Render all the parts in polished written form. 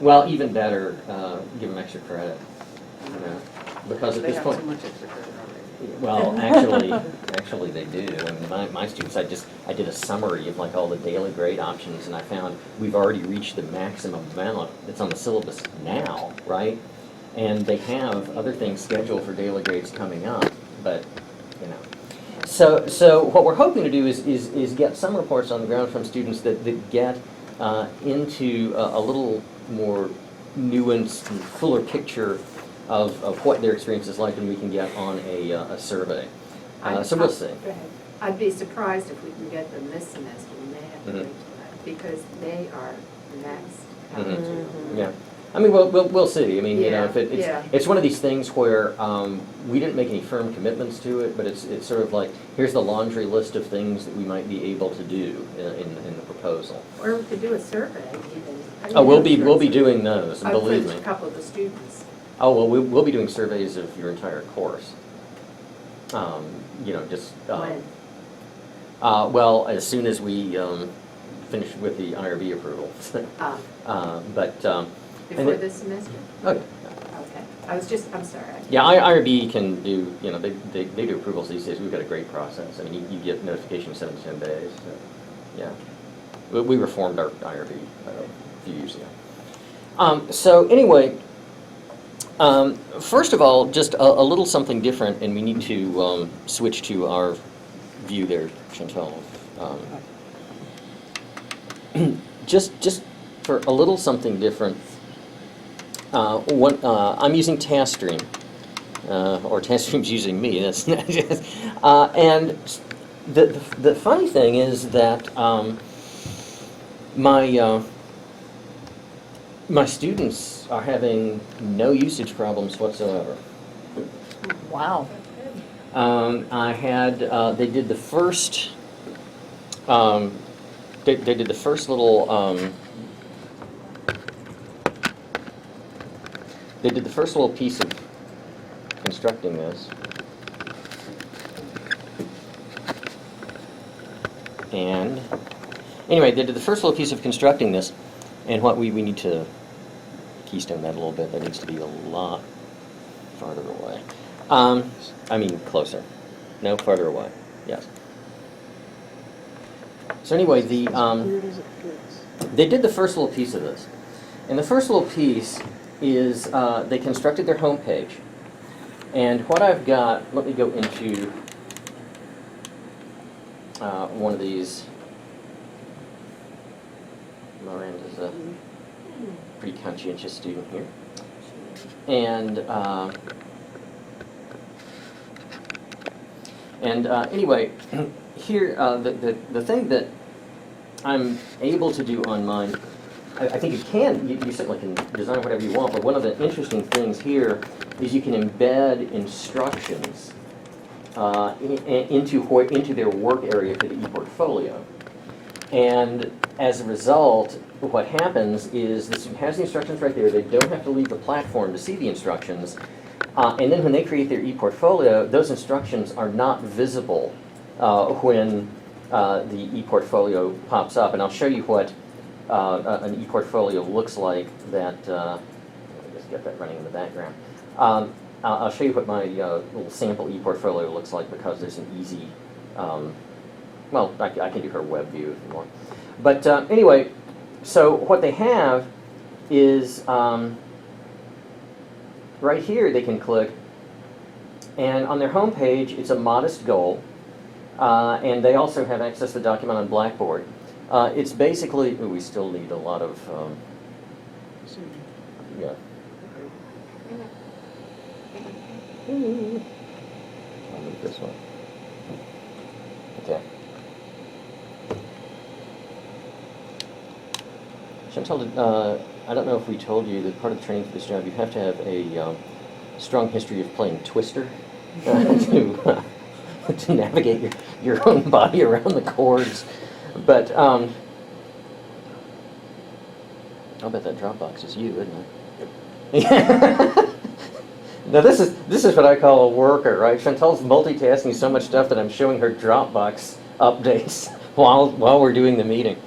Well, even better, give them extra credit, you know, because at They this have point, so much extra credit already. well, actually they do. I mean, my students, I did a summary of like all the daily grade options, and I found we've already reached the maximum amount that's on the syllabus now, right? And they have other things scheduled for daily grades coming up, but, you know. So what we're hoping to do is get some reports on the ground from students that get into a little more nuanced and fuller picture of what their experience is like, and we can get on a survey. So we'll see. Go ahead. I'd be surprised if we can get them this semester. We may have to wait till that, because they are next. Yeah. I mean, we'll see. I mean, you know, if Yeah. it's one of these things where we didn't make any firm commitments to it, but it's sort of like, here's the laundry list of things that we might be able to do in the proposal. Or we could do a survey even. Oh, we'll be doing those, and believe For me. a couple of the students. Oh, well, we'll be doing surveys of your entire course. You know, just When? well, as soon as we finish with the IRB approval. But Before this semester? okay. Okay. I'm sorry. Yeah, IRB can do, you know, they do approvals these days. We've got a great process. I mean, you get notification in 7 to 10 days. So, yeah. We reformed our IRB a few years ago. So anyway, first of all, just a little something different, and we need to switch to our view there, Chantal. Just for a little something different, I'm using TaskStream, or TaskStream's using me. That's not just, and the funny thing is that my students are having no usage problems whatsoever. Wow. I had they did the first they did the first little they did the first little piece of constructing this, and anyway, they did the first little piece of constructing this, and what we need to keystone that a little bit. That needs to be a lot farther away. I mean closer. No, farther away. Yes. So anyway, they did the first little piece of this, and the first little piece is they constructed their home page. And what I've got, let me go into one of these. Miranda's a pretty conscientious student here. And anyway, here the thing that I'm able to do on mine, I think you certainly can design whatever you want, but one of the interesting things here is you can embed instructions into their work area for the e-portfolio. And as a result, what happens is the student has the instructions right there. They don't have to leave the platform to see the instructions. And then when they create their e-portfolio, those instructions are not visible when the e-portfolio pops up. And I'll show you what an e-portfolio looks like. That let me just get that running in the background. I'll show you what my little sample e-portfolio looks like, because there's an easy, well, I can do her web view if you want. But anyway, so what they have is right here they can click, and on their home page it's a modest goal, and they also have access to the document on Blackboard. It's basically, we still need a lot of, yeah. I'll move this one. Okay. Chantal, I don't know if we told you that part of the training for this job, you have to have a strong history of playing Twister to navigate your own body around the chords. But I'll bet that Dropbox is you, isn't it? Now this is what I call a worker, right? Chantal's multitasking so much stuff that I'm showing her Dropbox updates while we're doing the meeting.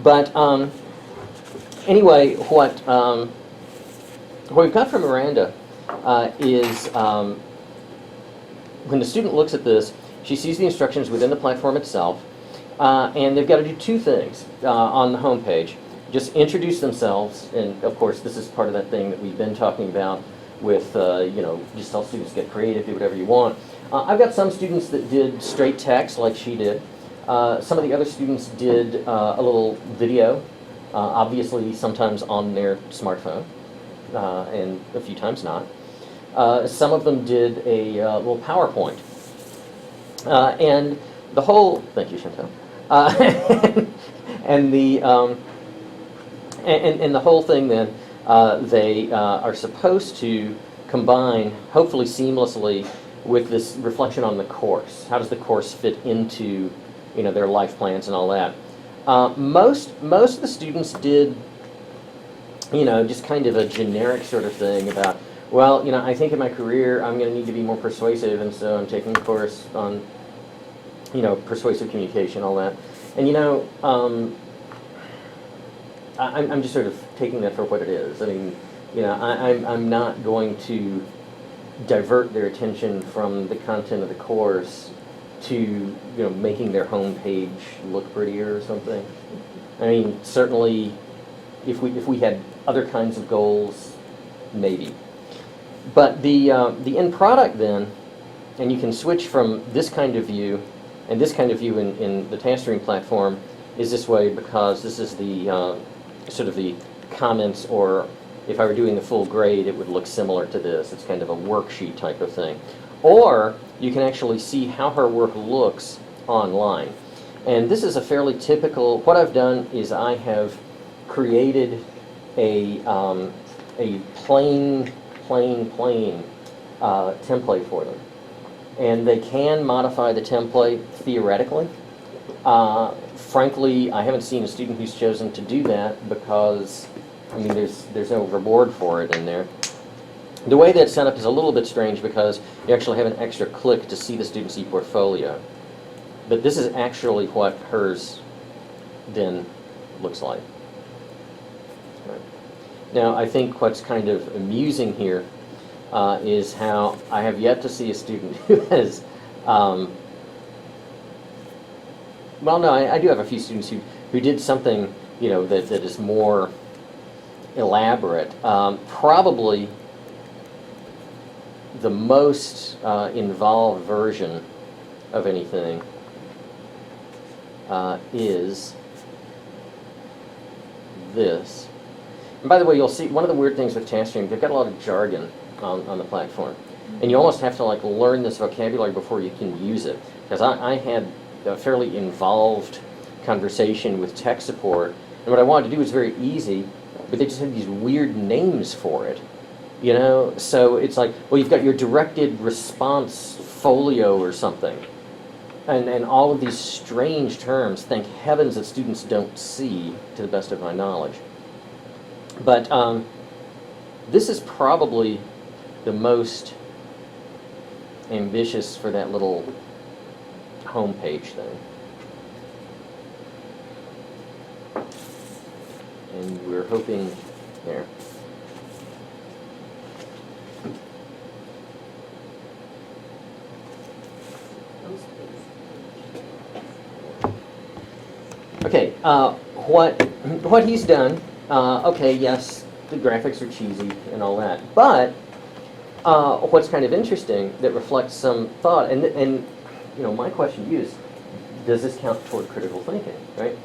But Anyway, what we've got from Miranda is when the student looks at this, she sees the instructions within the platform itself, and they've got to do two things on the home page. Just introduce themselves, and of course this is part of that thing that we've been talking about with, just tell students get creative, do whatever you want. I've got some students that did straight text like she did. Some of the other students did a little video, obviously sometimes on their smartphone, and a few times not. Some of them did a little PowerPoint. And the whole, thank you, Chantal. And the whole thing then, they are supposed to combine, hopefully seamlessly, with this reflection on the course. How does the course fit into, their life plans and all that? Most of the students did, just kind of a generic sort of thing about, well, I think in my career I'm going to need to be more persuasive, and so I'm taking a course on, persuasive communication, all that. And I'm just sort of taking that for what it is. I mean, I'm not going to divert their attention from the content of the course to, making their home page look prettier or something. I mean, certainly, if we had other kinds of goals, maybe. But the end product then, and you can switch from this kind of view and this kind of view in the TaskStream platform is this way, because this is the sort of the comments, or if I were doing the full grade, it would look similar to this. It's kind of a worksheet type of thing. Or you can actually see how her work looks online. And this is a fairly typical, what I've done is I have created a plain template for them. And they can modify the template theoretically. Frankly, I haven't seen a student who's chosen to do that because, there's no reward for it in there. The way that's set up is a little bit strange because you actually have an extra click to see the student's e-portfolio. But this is actually what hers then looks like. Right. Now, I think what's kind of amusing here is how I have yet to see a student who has, well, no, I do have a few students who did something, that is more elaborate. Probably the most involved version of anything is this. And by the way, you'll see one of the weird things with TaskStream, they've got a lot of jargon on the platform. And you almost have to learn this vocabulary before you can use it. Because I had a fairly involved conversation with tech support, and what I wanted to do was very easy, but they just had these weird names for it. So it's like, well, you've got your directed response folio or something. And all of these strange terms, thank heavens that students don't see, to the best of my knowledge. But this is probably the most ambitious for that little homepage thing. And we're hoping, there. Okay, what he's done, okay, yes, the graphics are cheesy and all that, but what's kind of interesting that reflects some thought, and my question to you is, does this count toward critical thinking, right?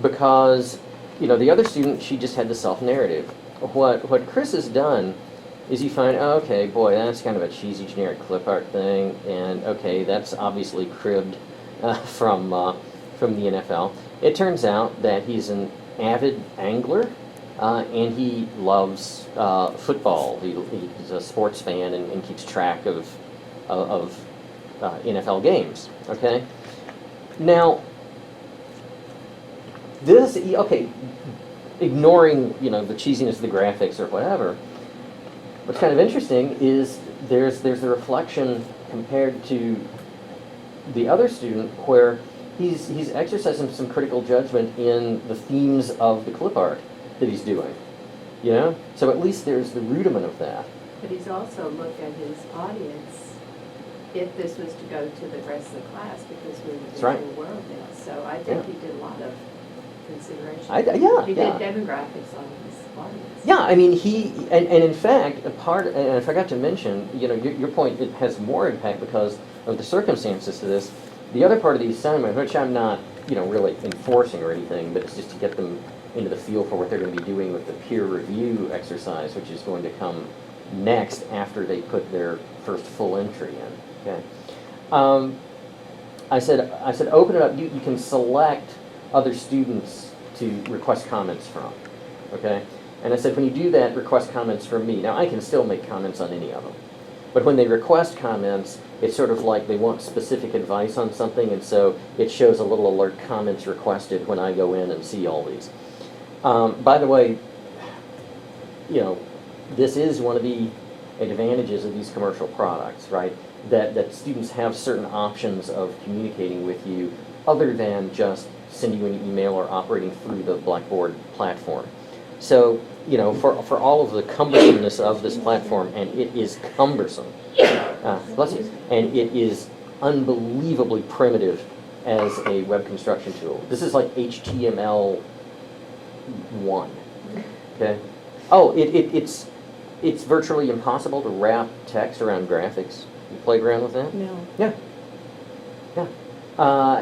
Because, the other student, she just had the self-narrative. What Chris has done is you find, oh, okay, boy, that's kind of a cheesy generic clip art thing, and okay, that's obviously cribbed from the NFL. It turns out that he's an avid angler, and he loves football. He's a sports fan and keeps track of NFL games. Okay. Now, this ignoring the cheesiness of the graphics or whatever. What's kind of interesting is there's the reflection compared to the other student where he's exercising some critical judgment in the themes of the clip art. that he's doing, you know? So at least there's the rudiment of that. But he's also looked at his audience, if this was to go to the rest of the class, because we're in the That's right. visual world now. So I think he did a lot of consideration. Yeah, He yeah. did demographics on his audience. Yeah, I mean, and in fact, a part, and I forgot to mention, you know, your point, it has more impact because of the circumstances to this. The other part of the assignment, which I'm not, you know, really enforcing or anything, but it's just to get them into the feel for what they're going to be doing with the peer review exercise, which is going to come next after they put their first full entry in, okay? I said, open it up, you can select other students to request comments from, okay? And I said, when you do that, request comments from me. Now, I can still make comments on any of them. But when they request comments, it's sort of like they want specific advice on something, and so it shows a little alert, comments requested, when I go in and see all these. By the way, you know, this is one of the advantages of these commercial products, right? That students have certain options of communicating with you other than just sending you an email or operating through the Blackboard platform. So, you know, for all of the cumbersomeness of this platform, and it is cumbersome, bless you, and it is unbelievably primitive as a web construction tool. This is like HTML 1, okay? Oh, it's virtually impossible to wrap text around graphics. You played around with that? No. Yeah. Yeah.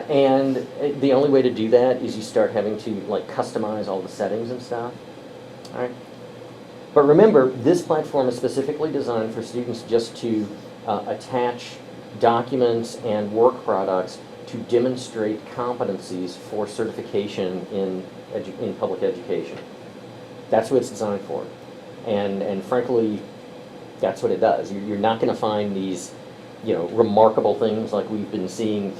And the only way to do that is you start having to like customize all the settings and stuff. All right. But remember, this platform is specifically designed for students just to attach documents and work products to demonstrate competencies for certification in public education. That's what it's designed for. And frankly, that's what it does. You're not going to find these, you know, remarkable things like we've been seeing.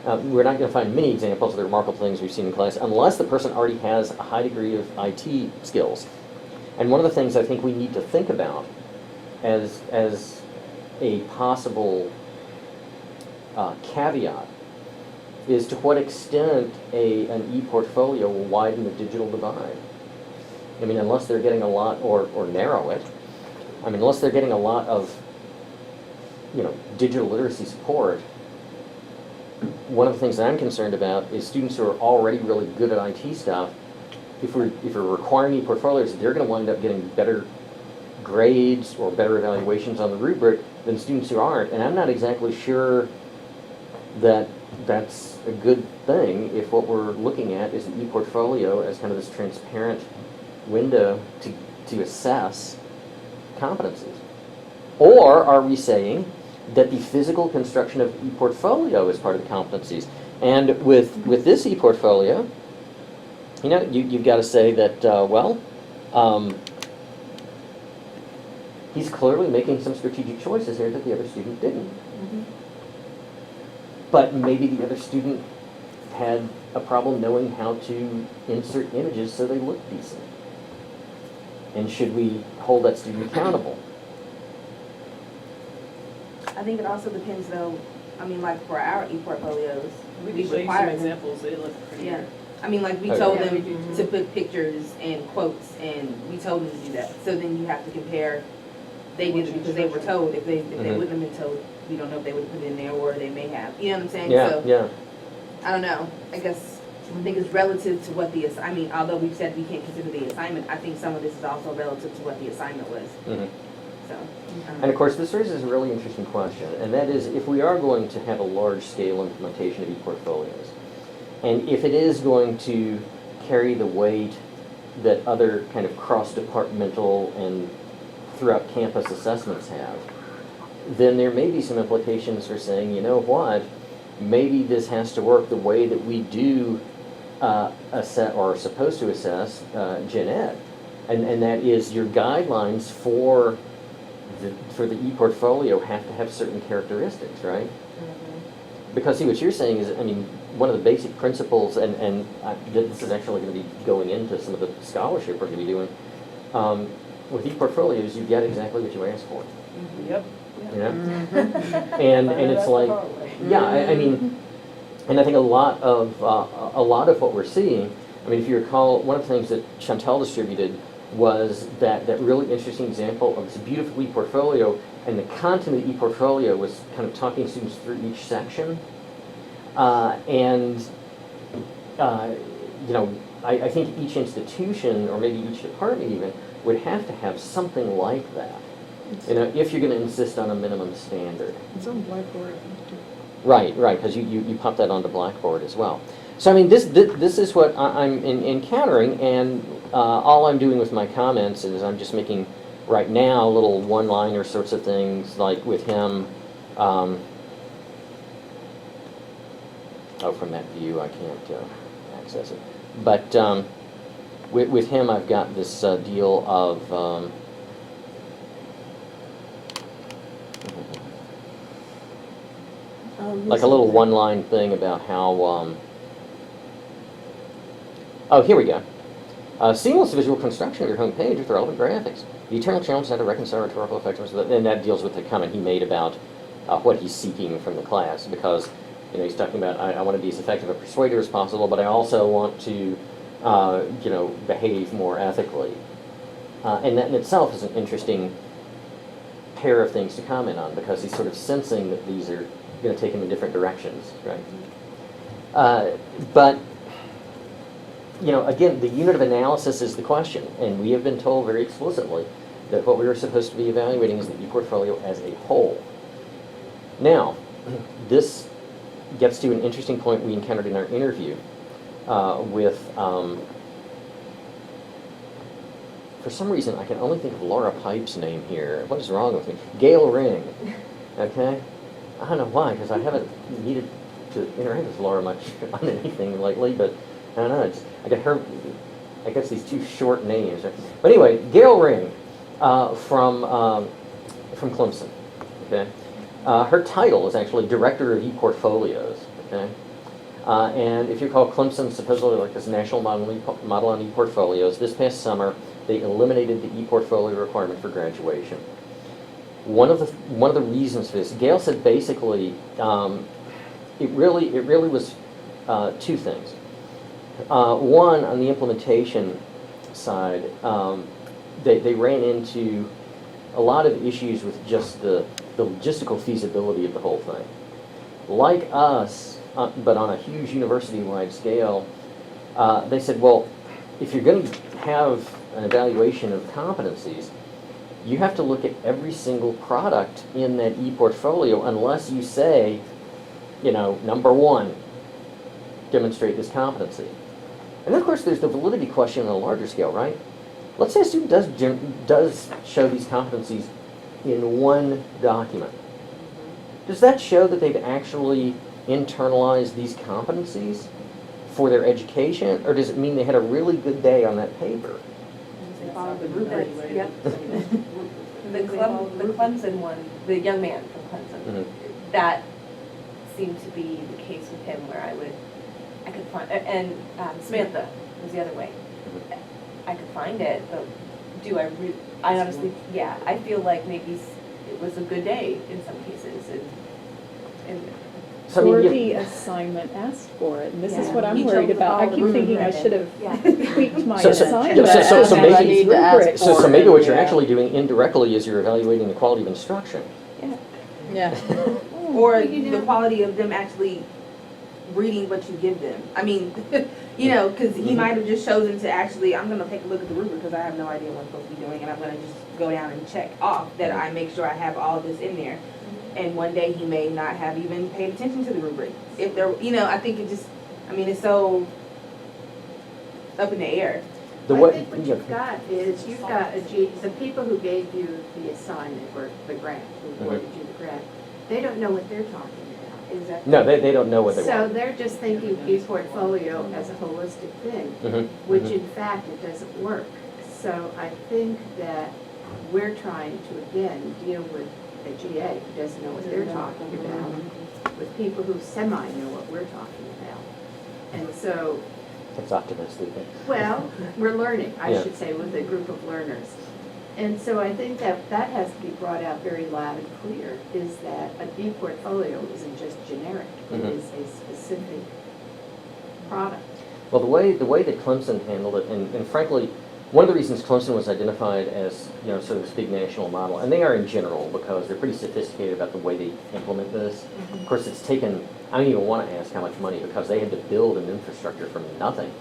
We're not going to find many examples of the remarkable things we've seen in class unless the person already has a high degree of IT skills. And one of the things I think we need to think about as a possible caveat is to what extent an e-portfolio will widen the digital divide. I mean, unless they're getting a lot, or narrow it, I mean, unless they're getting a lot of, you know, digital literacy support, one of the things that I'm concerned about is students who are already really good at IT stuff, if we're requiring e-portfolios, they're going to wind up getting better grades or better evaluations on the rubric than students who aren't. And I'm not exactly sure that that's a good thing if what we're looking at is an e-portfolio as kind of this transparent window to assess competencies. Or are we saying that the physical construction of e-portfolio is part of the competencies? And with this e-portfolio, you know, you've got to say that, he's clearly making some strategic choices here that the other student didn't. Mm-hmm. But maybe the other student had a problem knowing how to insert images so they look decent. And should we hold that student accountable? I think it also depends though, I mean, like for our e-portfolios, We we can show you some require them. examples, they look pretty. Yeah, I mean, like we Okay. told Yeah, them we do. to put pictures and quotes, and we told them to do that. So then you have to compare, they did it because they were told, if they Mhm. wouldn't have been told, we don't know if they would have put it in there, or they may have, you know what I'm saying? Yeah, So, yeah. I don't know, I guess, I think it's relative to what I mean, although we've said we can't consider the assignment, I think some of this is also relative to what the assignment was, Mhm. so. And of course, this raises a really interesting question, and that is if we are going to have a large-scale implementation of e-portfolios, and if it is going to carry the weight that other kind of cross-departmental and throughout campus assessments have, then there may be some implications for saying, you know what, maybe this has to work the way that we do assess, or are supposed to assess, gen ed. And that is your guidelines for the e-portfolio have to have certain characteristics, right? Because see, what you're saying is, I mean, one of the basic principles, and this is actually going to be going into some of the scholarship we're going to be doing, with e-portfolios, you get exactly what you ask for, Yep. you know? And it's like, yeah, I mean, and I think a lot of what we're seeing, I I mean, if you recall, one of the things that Chantal distributed was that really interesting example of this beautiful e-portfolio, and the content of the e-portfolio was kind of talking students through each section. You know, I think each institution, or maybe each department even, would have to have something like that. You know, if you're going to insist on a minimum standard. It's on Blackboard. Right, because you pop that onto Blackboard as well. So I mean, this is what I'm encountering, and all I'm doing with my comments is I'm just making right now little one-liner sorts of things, like with him. Oh, from that view I can't access it. But with him I've got this deal of like a little one-line thing about how, oh, here we go. Seamless visual construction of your home page with relevant graphics. The eternal challenge is how to reconcile rhetorical effectiveness, and that deals with the comment he made about what he's seeking from the class, because you know, he's talking about, I want to be as effective a persuader as possible, but I also want to, you know, behave more ethically. And that in itself is an interesting pair of things to comment on, because he's sort of sensing that these are going to take him in different directions, right? But, you know, again, the unit of analysis is the question, and we have been told very explicitly that what we are supposed to be evaluating is the e-portfolio as a whole. Now, this gets to an interesting point we encountered in our interview with, for some reason, I can only think of Laura Pipe's name here. What is wrong with me? Gail Ring, okay? I don't know why, because I haven't needed to interact with Laura much on anything lately, but I don't know, I got her, I guess these two short names. Right? But anyway, Gail Ring from Clemson, okay? Her title is actually Director of E-Portfolios, okay? And if you recall, Clemson supposedly like this national model on e-portfolios. This past summer, they eliminated the e-portfolio requirement for graduation. One of the reasons for this, Gail said basically, it really was two things. One, on the implementation side, they ran into a lot of issues with just the logistical feasibility of the whole thing. Like us, but on a huge university-wide scale, they said, well, if you're going to have an evaluation of competencies, you have to look at every single product in that e-portfolio unless you say, you know, number one, demonstrate this competency. And then, of course, there's the validity question on a larger scale, right? Let's say a student does show these competencies in one document. Does that show that they've actually internalized these competencies for their education, or does it mean they had a really good day on that paper? They follow the rubric. Yep. The Clemson one, the young man from Clemson, that seemed to be the case with him, where I could find, and Samantha was the other way. I could find it, but I honestly, yeah, I feel like maybe it was a good day in some cases, and So, Or I mean, the assignment asked for it, and this is Yeah. what I'm He chose worried to about. I follow keep the thinking I rubric. should have Yeah. tweaked my So- assignment. so and I maybe- need to ask So for maybe it. what you're Yeah. actually doing indirectly is you're evaluating the quality of instruction. Yeah. or You the know- quality of them actually reading what you give them. I mean, you know, because he might have just chosen to actually, I'm going to take a look at the rubric because I have no idea what I'm supposed to be doing, and I'm going to just go down and check off that I make sure I have all this in there. And one day he may not have even paid attention to the rubric. If there, you know, I think it just, I mean, it's so up in the air. The I what? think what you've got is, you've got the people who gave you the assignment or the grant, who awarded you the grant, they don't know what they're talking about. Exactly. No, they don't know what they So want. they're just thinking e-portfolio as a holistic thing, which in fact it doesn't work. So I think that we're trying to, again, deal with a GA who doesn't know what they're talking about, with people who semi know what we're talking about. And so, That's optimistic. well, we're learning, I Yeah. should say, with a group of learners. And so I think that that has to be brought out very loud and clear, is that an e-portfolio isn't just generic. It Mhm. is a specific product. Well, the way that Clemson handled it, and frankly, one of the reasons Clemson was identified as, sort of this big national model, and they are in general because they're pretty sophisticated about the way they implement this. Of course, it's taken, I don't even want to ask how much money, because they had to build an infrastructure from nothing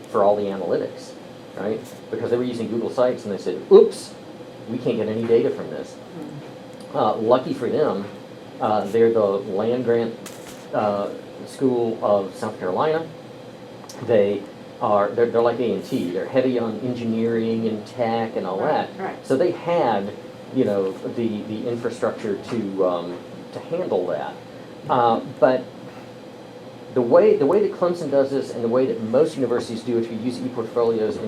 for all the analytics, right? Because they were using Google Sites and they said, oops, we can't get any data from this. Lucky for them, they're the land-grant school of South Carolina. They're like A&T. They're heavy on engineering and tech and all that. Right. So they had, the infrastructure to handle that. But the way that Clemson does this, and the way that most universities do if you use e-portfolios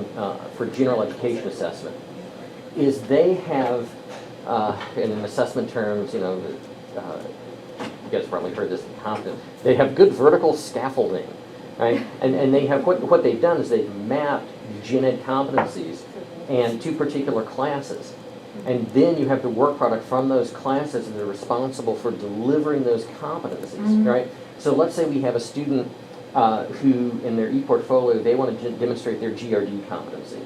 for general education assessment, is they have, in assessment terms, you guys probably heard this in Compton, they have good vertical scaffolding. Right? And they have, what they've done is they've mapped gen ed competencies and to particular classes. And then you have the work product from those classes that are responsible for delivering those competencies, right? So let's say we have a student who, in their e-portfolio, they want to demonstrate their GRD competency.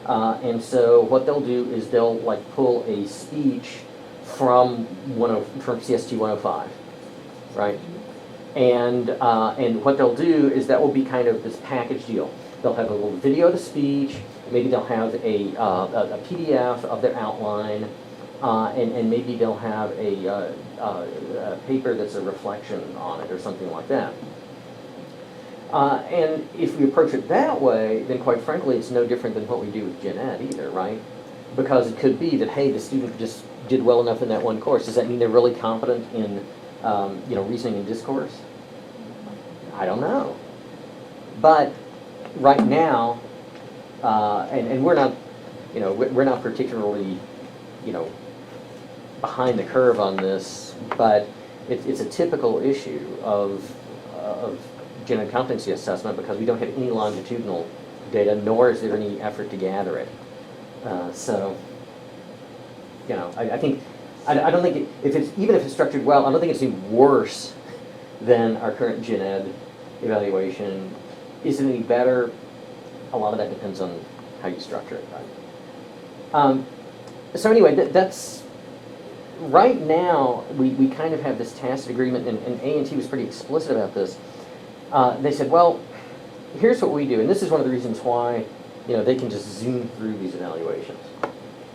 And so what they'll do is they'll pull a speech from CST 105, right? And what they'll do is that will be kind of this package deal. They'll have a little video of the speech, maybe they'll have a PDF of their outline, and maybe they'll have a paper that's a reflection on it or something like that. And if we approach it that way, then quite frankly, it's no different than what we do with Gen Ed either, right? Because it could be that, hey, the student just did well enough in that one course. Does that mean they're really competent in reasoning and discourse? I don't know. But right now, and we're not, we're not particularly, behind the curve on this, but it's a typical issue of gen ed competency assessment because we don't have any longitudinal data, nor is there any effort to gather it. So, I think. I don't think even if it's structured well, I don't think it's any worse than our current gen ed evaluation. Is it any better? A lot of that depends on how you structure it, right? So anyway, that's right now we kind of have this tacit agreement, and A&T was pretty explicit about this. They said, well, here's what we do, and this is one of the reasons why they can just zoom through these evaluations.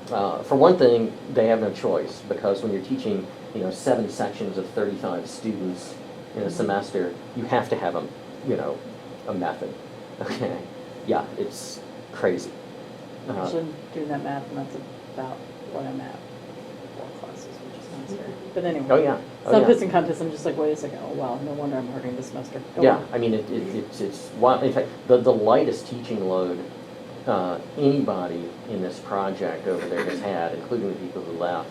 For one thing, they have no choice, because when you're teaching, 7 sections of 35 students in a semester, you have to have a method. Okay, yeah, it's crazy. Actually, doing that math, and that's about what I'm at, 4 classes, which is nice. But anyway. Oh yeah. Some pits and contests, I'm just like, wait a second, oh wow, no wonder I'm hurting this semester. Go Yeah, on. I mean, it's wild. In fact, the lightest teaching load anybody in this project over there has had, including the people who left,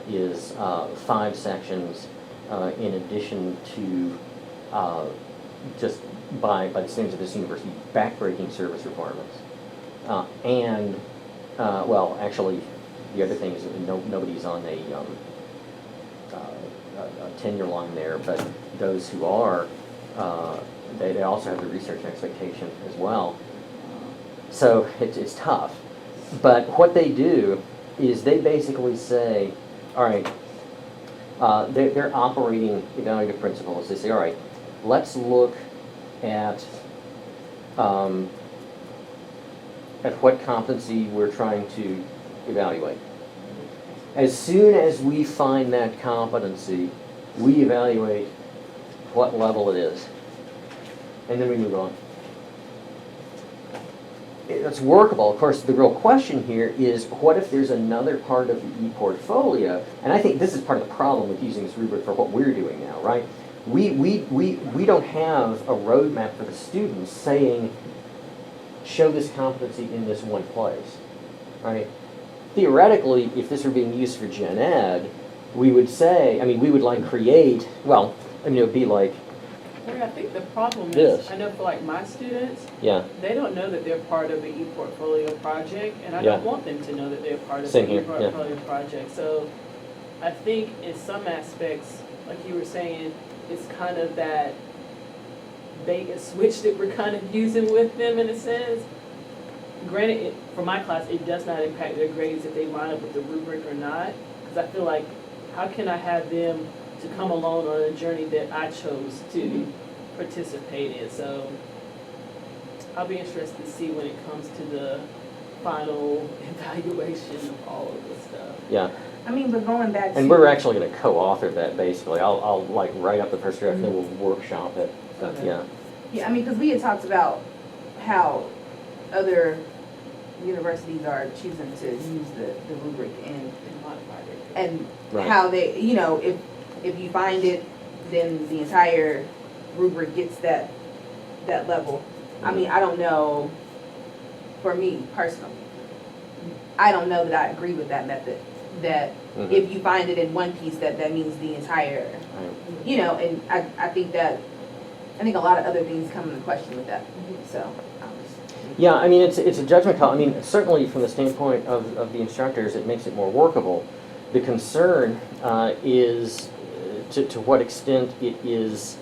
is 5 sections in addition to just by the standards of this university, backbreaking service requirements. And, well, actually, the other thing is that nobody's on a tenure line there, but those who are, they also have the research expectation as well. So it's tough. But what they do is they basically say, all right, they're operating evaluative principles. They say, all right, let's look at what competency we're trying to evaluate. As soon as we find that competency, we evaluate what level it is, and then we move on. It's workable. Of course, the real question here is, what if there's another part of the e-portfolio? And I think this is part of the problem with using this rubric for what we're doing now, right? We don't have a roadmap for the students saying, show this competency in this one place, right? Theoretically, if this were being used for gen ed, we would say, I mean, we would create, well, I mean, it would be like, I think the problem This. is, I know for my students, yeah, they don't know that they're part of the e-portfolio project, and I Yeah. don't want them to know that they're part of Same the here, e-portfolio project. So I think in some aspects, like you were saying, it's kind of that bait and switch that we're kind of using with them in a sense. Granted, for my class, it does not impact their grades if they line up with the rubric or not, because I feel like, how can I have them to come along on a journey that I chose to participate in? So I'll be interested to see when it comes to the final evaluation of all of this stuff. Yeah, I mean, but going back to. and we're actually gonna co-author that basically. I'll like write up the first draft and then we'll workshop it, Okay. yeah. Yeah, I mean, because we had talked about how other universities are choosing to use the rubric And modify it. and Right. how they, you know, if you find it, then the entire rubric gets that level. I mean, I don't know, for me personally, I don't know that I agree with that method, that Mhm. if you find it in one piece, that means the entire, Right. you know, and I think a lot of other things come into question with that, so. Yeah, I mean, it's a judgment call. I mean, certainly from the standpoint of the instructors, it makes it more workable. The concern is to what extent it is,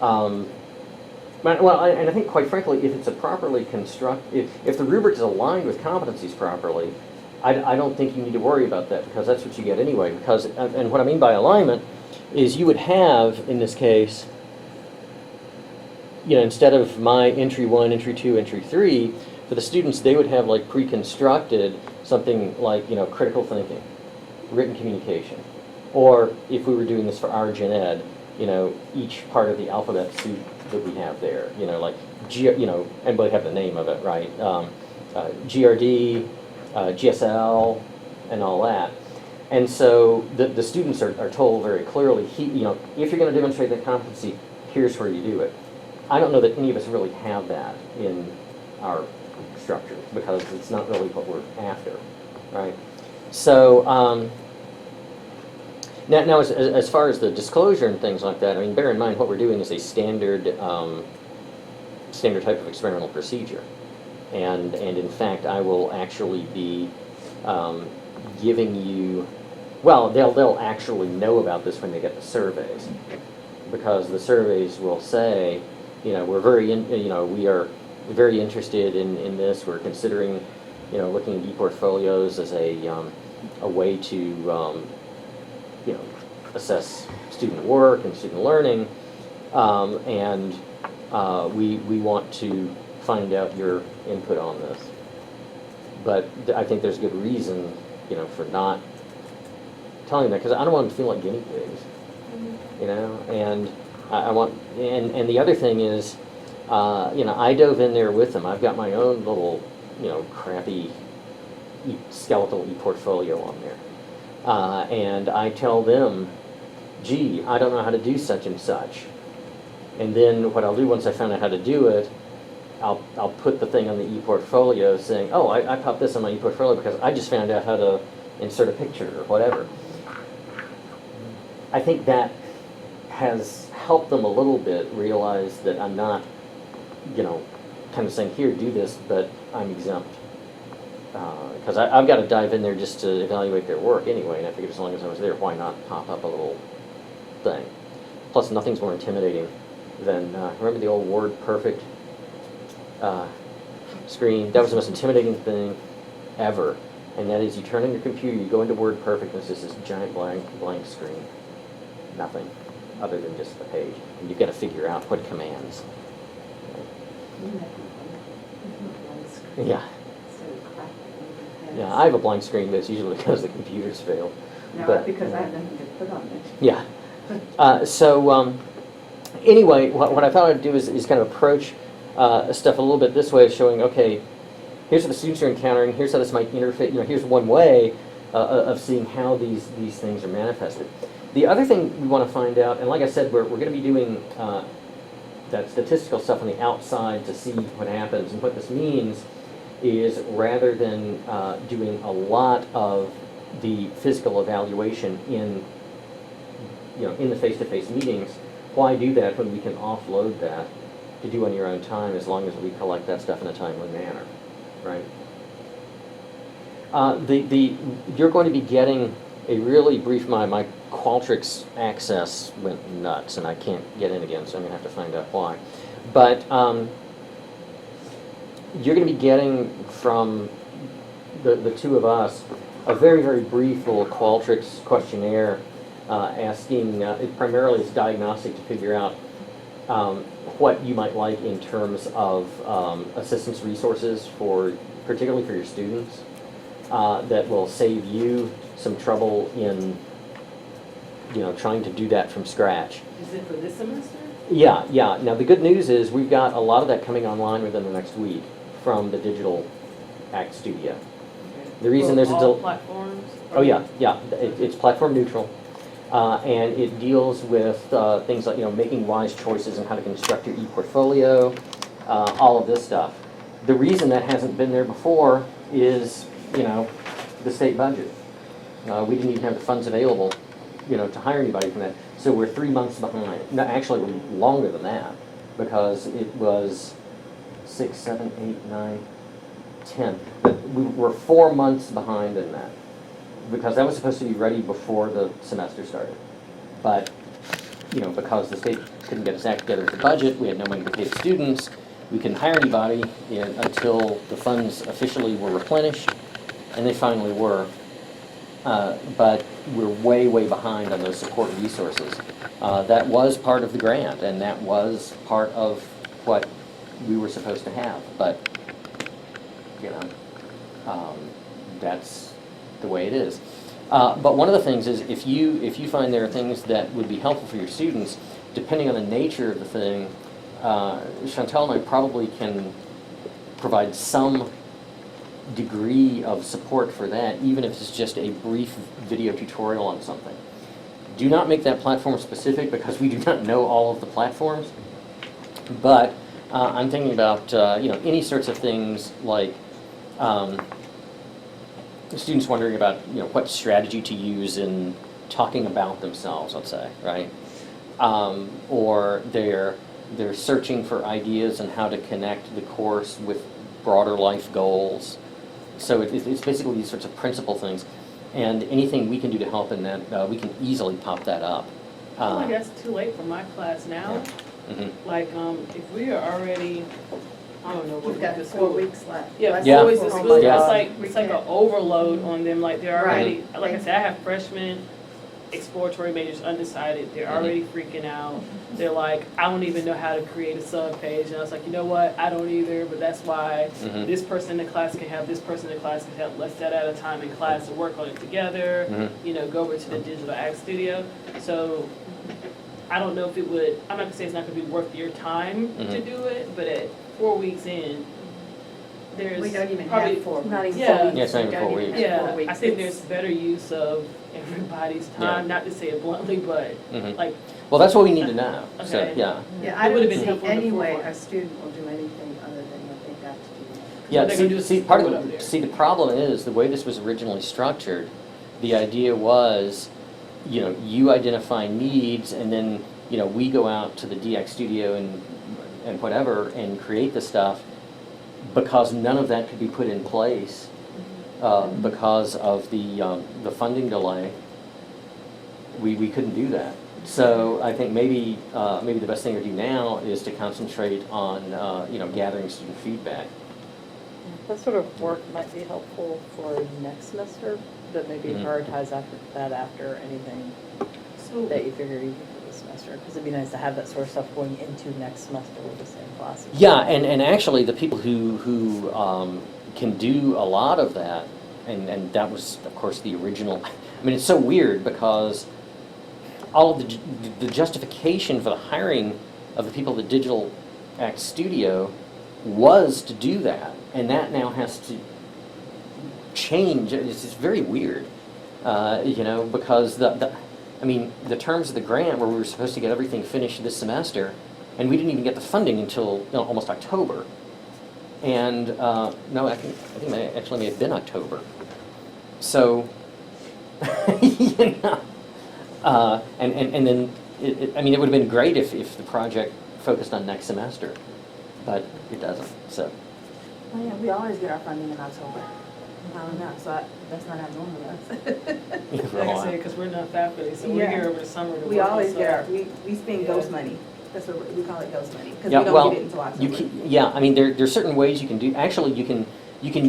and I think quite frankly, if it's a properly if the rubric is aligned with competencies properly, I don't think you need to worry about that because that's what you get anyway. Because, and what I mean by alignment is you would have, in this case, you know, instead of my entry 1, entry 2, entry 3, for the students, they would have like pre-constructed something like, you know, critical thinking, written communication. Or if we were doing this for our gen ed, you know, each part of the alphabet soup that we have there, you know, like, and we have the name of it, right? GRD, GSL, and all that. And so the students are told very clearly, you know, if you're going to demonstrate that competency, here's where you do it. I don't know that any of us really have that in our structure because it's not really what we're after, right? So now as far as the disclosure and things like that, I mean, bear in mind what we're doing is a standard type of experimental procedure, and in fact, I will actually be giving you. Well, they'll actually know about this when they get the surveys, because the surveys will say, you know, we are very interested in this. We're considering, you know, looking at e-portfolios as a way to, you know, assess student work and student learning, and we want to find out your input on this. But I think there's good reason, you know, for not telling that, because I don't want them to feel like guinea pigs, you know, and I want, and the other thing is, you know, I dove in there with them. I've got my own little, you know, crappy skeletal e-portfolio on there. And I tell them, gee, I don't know how to do such and such. And then what I'll do once I find out how to do it, I'll put the thing on the e-portfolio saying, oh, I popped this on my e-portfolio because I just found out how to insert a picture or whatever. I think that has helped them a little bit realize that I'm not, you know, kind of saying, here, do this, but I'm exempt. Because I've got to dive in there just to evaluate their work anyway, and I figured as long as I was there, why not pop up a little thing? Plus, nothing's more intimidating than, remember the old WordPerfect screen? That was the most intimidating thing ever. And that is, you turn on your computer, you go into WordPerfect, and it's just this giant blank screen. Nothing other than just the page. And you've got to figure out what commands. Yeah. Yeah, I have a blank screen, but it's usually because the computers fail. No, But- because I have nothing to put on it. Yeah. Anyway, what I thought I'd do is kind of approach stuff a little bit this way, showing, okay, here's what the students are encountering, here's how this might interfere, you know, here's one way of seeing how these things are manifested. The other thing we want to find out, and like I said, we're going to be doing that statistical stuff on the outside to see what happens, and what this means is rather than doing a lot of the physical evaluation in the face-to-face meetings, why do that when we can offload that to do on your own time as long as we collect that stuff in a timely manner, right? You're going to be getting really brief, my Qualtrics access went nuts, and I can't get in again, so I'm gonna have to find out why. But you're gonna be getting from the two of us a very, very brief little Qualtrics questionnaire asking, primarily it's diagnostic to figure out what you might like in terms of assistance resources particularly for your students, that will save you some trouble in, trying to do that from scratch. Is it for this semester? Yeah, yeah. Now, the good news is we've got a lot of that coming online within the next week from the Digital Act Studio. Okay. The reason For there's a all del- platforms? Oh, yeah, yeah. It's platform neutral. And it deals with things like, making wise choices and how to construct your e-portfolio, all of this stuff. The reason that hasn't been there before is, the state budget. We didn't even have the funds available, to hire anybody from that. So we're 3 months behind. No, actually, we're longer than that, because it was 6, 7, 8, 9, 10. But we were 4 months behind in that, because that was supposed to be ready before the semester started. But, because the state couldn't get its act together with the budget, we had no money to pay the students, we couldn't hire anybody until the funds officially were replenished, and they finally were. But we're way, way behind on those support resources. That was part of the grant, and that was part of what we were supposed to have. But, that's the way it is. But one of the things is, if you find there are things that would be helpful for your students, depending on the nature of the thing, Chantal and I probably can provide some degree of support for that, even if it's just a brief video tutorial on something. Do not make that platform specific, because we do not know all of the platforms. But I'm thinking about any sorts of things like students wondering about what strategy to use in talking about themselves, let's say, right? Or they're searching for ideas on how to connect the course with broader life goals. So it's basically these sorts of principal things, and anything we can do to help in that, we can easily pop that up. I feel like that's too late for my class now. Yeah. Mm-hmm. Like, if we are already, I don't know what We've got the 4 school. weeks left. Yeah, Less 4 than weeks four of weeks. school, Yeah. it's like an overload on them, like they're already, like I said, I have freshmen, exploratory majors, undecided, they're already freaking out. They're like, I don't even know how to create a sub page, and I was like, you know what, I don't either, but that's why this person in the class can have, this person in the class can have, let's set out a time in class to work on it together, go over to the Digital Act Studio. So I don't know if it would, I'm not gonna say it's not gonna be worth your time to do it, but at 4 weeks in, there's We don't even probably, have 4 weeks. Not even Yeah. 4 weeks. Yeah, it's not even We don't 4 even weeks. have 4 yeah, weeks. I think there's better use of everybody's time, Yeah. not to say it bluntly, but like, Well, that's what we need to know. So, Okay. yeah. Yeah, It I would've don't been see helpful any way before. a student will do anything other than what they got to do. Yeah, they're gonna do see, is part throw it of up there. the problem is the way this was originally structured. The idea was, you identify needs, and then we go out to the DX studio and whatever and create the stuff, because none of that could be put in place because of the funding delay. We couldn't do that. So I think maybe the best thing to do now is to concentrate on gathering student feedback. That sort of work might be helpful for next semester, but maybe prioritize after anything so, that you figure you can for this semester. Because it'd be nice to have that sort of stuff going into next semester with the same classes. Yeah, and actually the people who can do a lot of that, and that was of course the original. I mean, it's so weird because all of the justification for the hiring of the people at the Digital Act Studio was to do that, and that now has to change. It's just very weird, because the terms of the grant where we were supposed to get everything finished this semester, and we didn't even get the funding until almost October. And no, I think that actually may have been October. So, and then it would have been great if the project focused on next semester, but it doesn't. So. Oh, yeah, we always get our funding in October. I don't know, so that's not abnormal to us. for a Like I while. said, because we're not faculty, so we're Yeah. here over the summer to work. We always this get our, out. we spend Yeah. ghost money. That's what we call it, ghost money, because Yeah, we well, don't get it until October. Yeah, I mean, there's certain ways you can do, actually, you can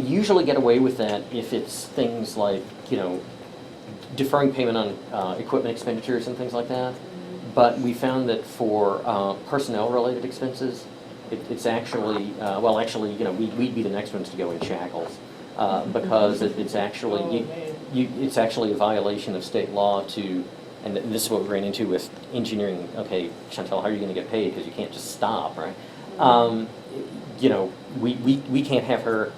usually get away with that if it's things like, deferring payment on equipment expenditures and things like that. But we found that for personnel-related expenses, it's actually, we'd be the next ones to go in shackles. Because it's actually, Oh, man. it's actually a violation of state law to, and this is what we ran into with engineering. Okay, Chantel, how are you going to get paid? Because you can't just stop, right? We can't have her,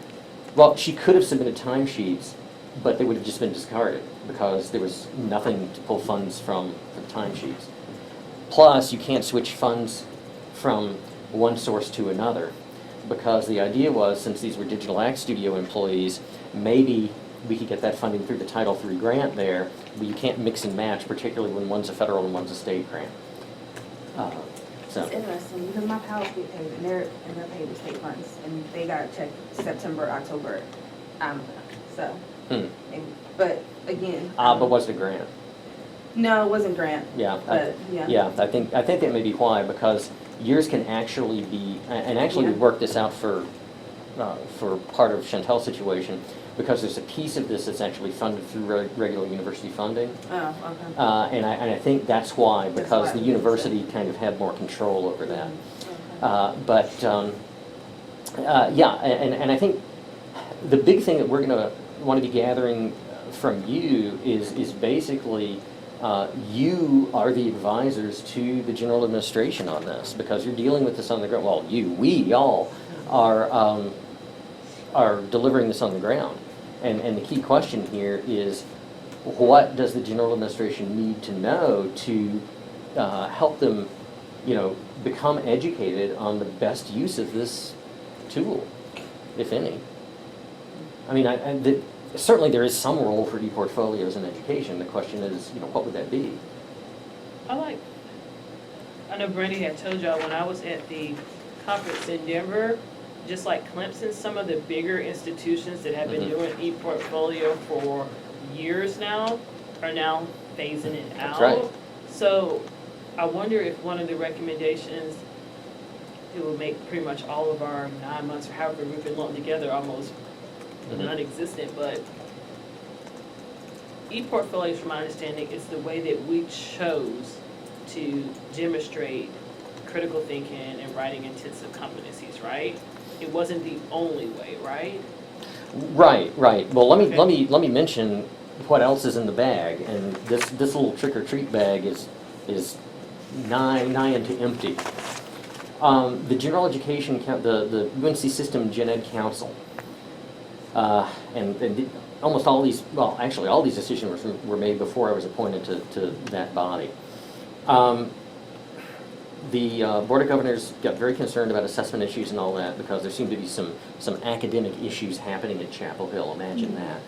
well, she could have submitted timesheets, but they would have just been discarded because there was nothing to pull funds from for the timesheets. Plus, you can't switch funds from one source to another, because the idea was, since these were Digital Act Studio employees, maybe we could get that funding through the Title III grant there, but you can't mix and match, particularly when one's a federal and one's a state grant. It's interesting, because my pals get paid, and they're paid with state funds, and they got a check September, October, so. But again. But was it a grant? No, it wasn't grant. Yeah. But, yeah. Yeah, I think that may be why, because yours can actually be, and actually we Yeah. worked this out for part of Chantel's situation, because there's a piece of this that's actually funded through regular university funding. Oh, okay. And I think that's why, That's because why. the university kind of had more control over that. Okay. And I think the big thing that we're going to want to be gathering from you is basically you are the advisors to the general administration on this, because you're dealing with this on the ground. Well, we all are delivering this on the ground. And the key question here is, what does the general administration need to know to help them, become educated on the best use of this tool, if any? I mean, certainly there is some role for e-portfolios in education. The question is, what would that be? I know Brandy had told y'all when I was at the conference in Denver, just like Clemson, some of the bigger institutions that have been doing e-portfolio for years now are now phasing it out. That's right. So I wonder if one of the recommendations, it will make pretty much all of our 9 months or however we've been lumped together almost non-existent, but e-portfolios, from my understanding, is the way that we chose to demonstrate critical thinking and writing intensive competencies, right? It wasn't the only way, right? Right. Well, let Okay. me mention what else is in the bag, and this little trick or treat bag is nigh into empty. The General Education the UNC System Gen Ed Council, and almost all these, well, actually all these decisions were made before I was appointed to that body. The Board of Governors got very concerned about assessment issues and all that, because there seemed to be some academic issues happening at Chapel Hill. Imagine that.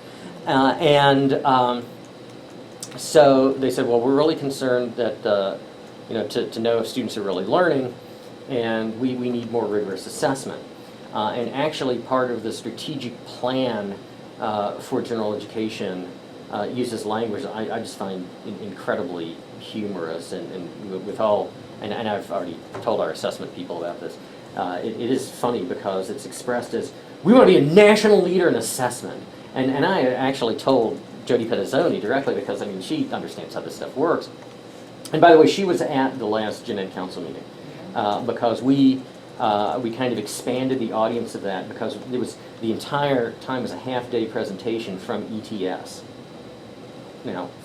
So they said, well, we're really concerned that to know if students are really learning, and we need more rigorous assessment. And actually, part of the strategic plan for general education uses language I just find incredibly humorous, and with all. And I've already told our assessment people about this. It is funny because it's expressed as, we want to be a national leader in assessment. And I actually told Jody Pedizzoni directly, because, I mean, she understands how this stuff works. And by the way, she was at the last Gen Ed Council meeting, because we kind of expanded the audience of that, because it was, the entire time was a half-day presentation from ETS.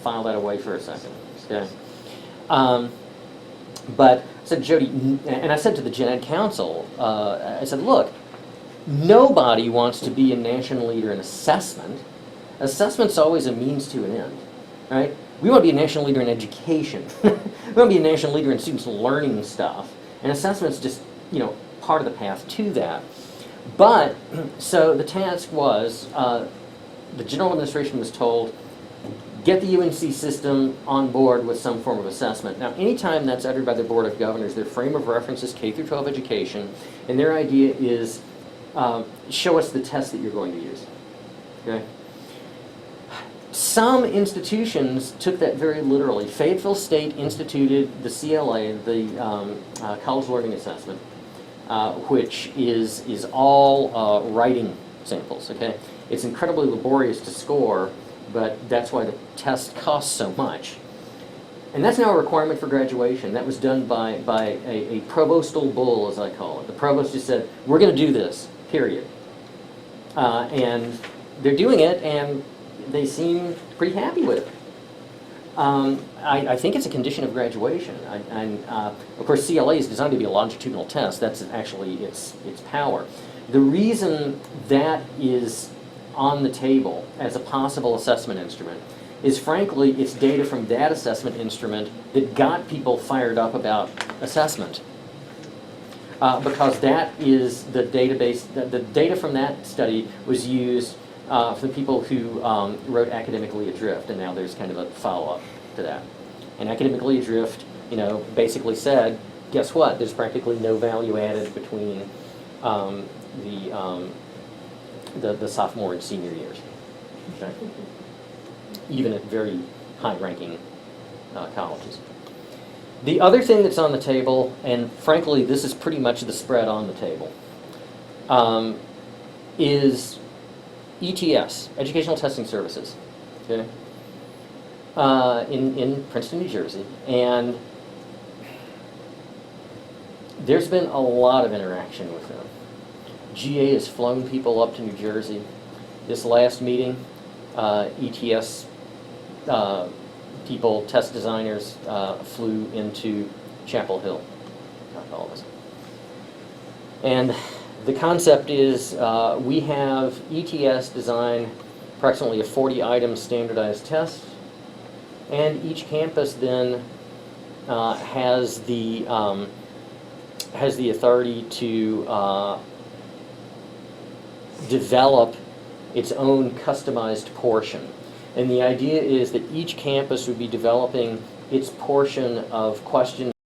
File that away for a second, okay? But I said, Jody, and I said to the Gen Ed Council, I said, look, nobody wants to be a national leader in assessment. Assessment's always a means to an end, right? We want to be a national leader in education. We want to be a national leader in students learning stuff. And assessment's just, part of the path to that. But, so the task was, the general administration was told, get the UNC system on board with some form of assessment. Now, anytime that's uttered by the Board of Governors, their frame of reference is K through 12 education, and their idea is, show us the test that you're going to use, okay? Some institutions took that very literally. Fayetteville State instituted the CLA, the College Learning Assessment, which is all writing samples, okay? It's incredibly laborious to score, but that's why the test costs so much. And that's now a requirement for graduation. That was done by a provostal bull, as I call it. The provost just said, we're going to do this, period. And they're doing it, and they seem pretty happy with it. I think it's a condition of graduation. Of course, CLA is designed to be a longitudinal test. That's actually its power. The reason that is on the table as a possible assessment instrument is, frankly, it's data from that assessment instrument that got people fired up about assessment. Because that is the database, the data from that study was used for the people who wrote Academically Adrift, and now there's kind of a follow-up to that. And Academically Adrift, basically said, guess what? There's practically no value added between the sophomore and senior years. Okay? Even at very high-ranking colleges. The other thing that's on the table, and frankly, this is pretty much the spread on the table, is ETS, Educational Testing Services, okay, in Princeton, New Jersey. And there's been a lot of interaction with them. GA has flown people up to New Jersey. This last meeting, ETS people, test designers, flew into Chapel Hill, all of us. And the concept is we have ETS design approximately a 40-item standardized test, and each campus then has the authority to develop its own customized portion. And the idea is that each campus would be developing its portion of questions